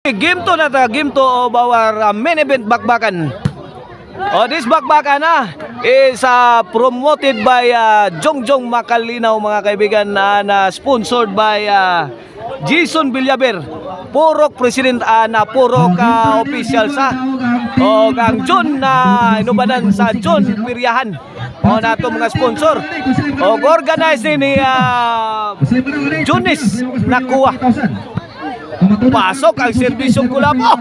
Game to na ta, game to of our main event bakbakan. This bakbakan is promoted by Jongjong Makalinaw mga kaibigan, na sponsored by Jason Villaber, Purok President na Purok officials o ang John na inubanan sa John Piryahan nato mga sponsor o organize ni Junis Nakuha. Pasok ang serbisyong Kulapo.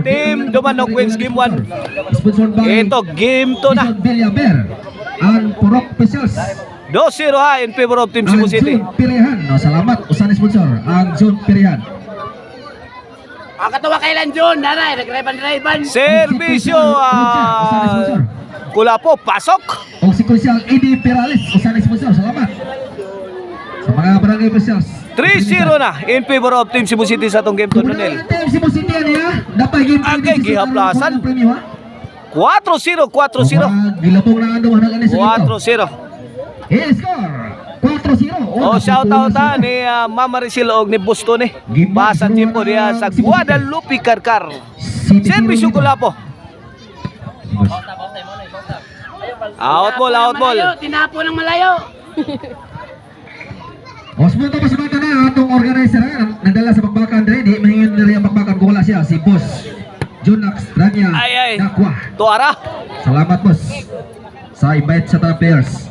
Team Dumanog wins game 1. Ito game 2 na. Ang Purok officials 2-0 in favor of Team Cebu City. Pirihan. Salamat usan sponsor ang John Pirihan. Katawa kailan John, nanay, nagreban-reban. Serbisyo Kulapo, pasok. O si Crucial Eddie Perales, usan sponsor. Salamat sa mga barangay officials. 3-0 na in favor of Team Cebu City sa itong game 2 Nonel. Team Cebu City niya, dapat game Agay gihaplasan. 4-0, 4-0. Gilapong na ando ang naganis. 4-0. Score 4-0. Shout out ni Mama Risil og ni Bustone. Basa tempo diya sa Guadalupe Karkar. Serbisyo Kulapo. Out ball. Tinapo ng malayo. Osmo to pasabata na atong organizer nagdala sa bakbakan dire, di mahingin diri ang bakbakan ko wala siya si Boss Junax Rania Nakwa. Tuara. Salamat boss sa invite sa mga players.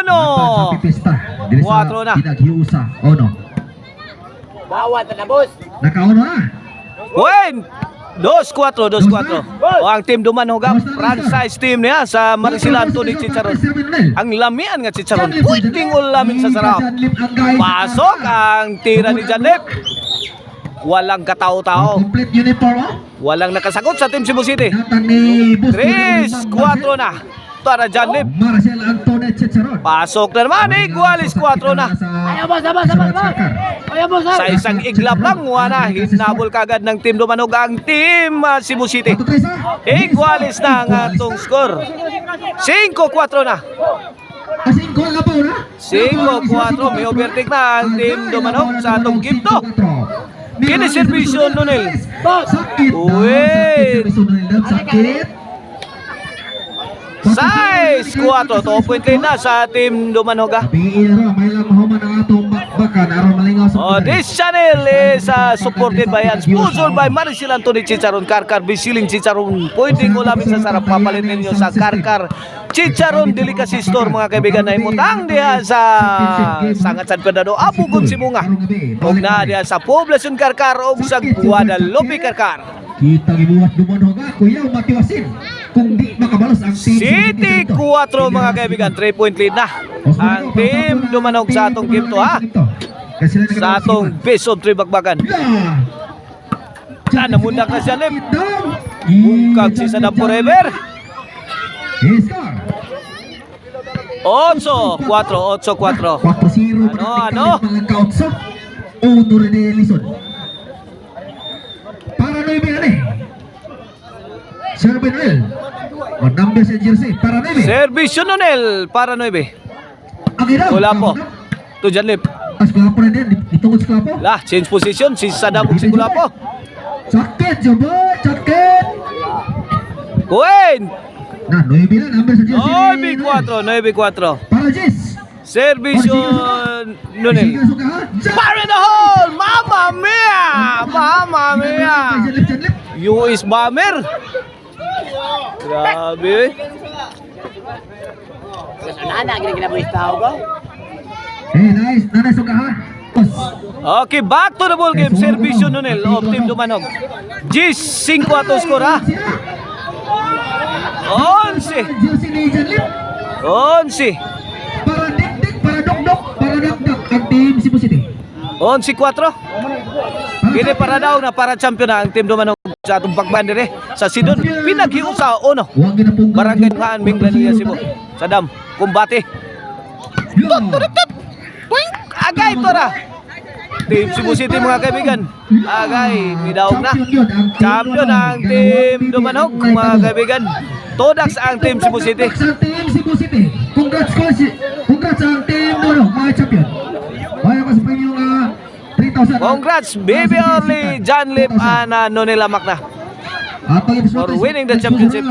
No. Sa pipista diri sa 4 na. pinaghiusa. No. Bawat na boss. Nakaono na. Win. 2-4. Ang Team Dumanog franchise team niya sa Marisilan to ni Chicharon. Ang lamian nga Chicharon, pwedeng ulamin sa sarap. Pasok ang tira ni Janlip. Walang katao-tao. Complete uniform. Walang nakasagot sa Team Cebu City. 3-4 na para Janlip. Marcel Antoine Chicharon. Pasok na naman Igualis 4 na. Ayaw boss. Ayaw boss. Sa isang iglap lang, wala hinabol kagad ng Team Dumanog ang Team Cebu City. Igualis na ang atong score. 5-4 na. 5-4, may overtake na ang Team Dumanog sa atong game to. Kini servisyo Nonel. Sakit. 6-4, 2 point lane na sa Team Dumanog. This channel is supported by and sponsored by Maricel Anthony Chicharon Karkar Bisiling Chicharon. Pwede ko lamin sa sarap papalit ninyo sa Karkar Chicharon Delicacy Store mga kaibigan na imutang diha sa Sangat San Fernando Abugon Simunga. Og na diha sa Poblacion Karkar og sa Guadalupe Karkar. Kita gibuhat Dumanog kuya matiwasin kung di makabalos ang City 4 mga kaibigan, 3 point lead na ang Team Dumanog sa atong game to sa atong best of 3 bakbakan. Namundak na siya Lip. Bungkag si Sadam Forever. 8-4. 4-0. Ano? Uno rin ni Lison. Para Noime na Sir Benuel. Number sa jersey para Noime. Servisyo Nonel para 9. Wala po. To Janlip. As Kulapo na din. Itungod sa Kulapo. Lah, change position si Sadam ug si Kulapo. Sakit Jobo. Sakit. Win. Nah, 9 na number sa jersey. 9-4. Para Jess. Servisyo Nonel. Fire in the hole! Mamma mia! US Bomber. Grabe. Nana, gina mo istaw ko. Nice. Nana sugahan. Okay, back to the ball game. Servisyo Nonel of Team Dumanog. Gis 5 ato score 11. Para dik-dik, para dok-dok, para dak-dak ang Team Cebu City. 11-4. Kini para daw na para champion na ang Team Dumanog sa atong pagbandere sa Sidon. Pinaghiusa ono. Barangay Haan Minglanilla Cebu. Sadam, kumbate. Agay tora. Team Cebu City mga kaibigan. Agay, midaog na. Champion ang Team Dumanog mga kaibigan. Todax ang Team Cebu City. Congrats ang Team Dumanog mga champion. Kaya kasi pa yung 1,000. Congrats, Baby Orly, John Lip, and Nonila Macna At for winning the championship.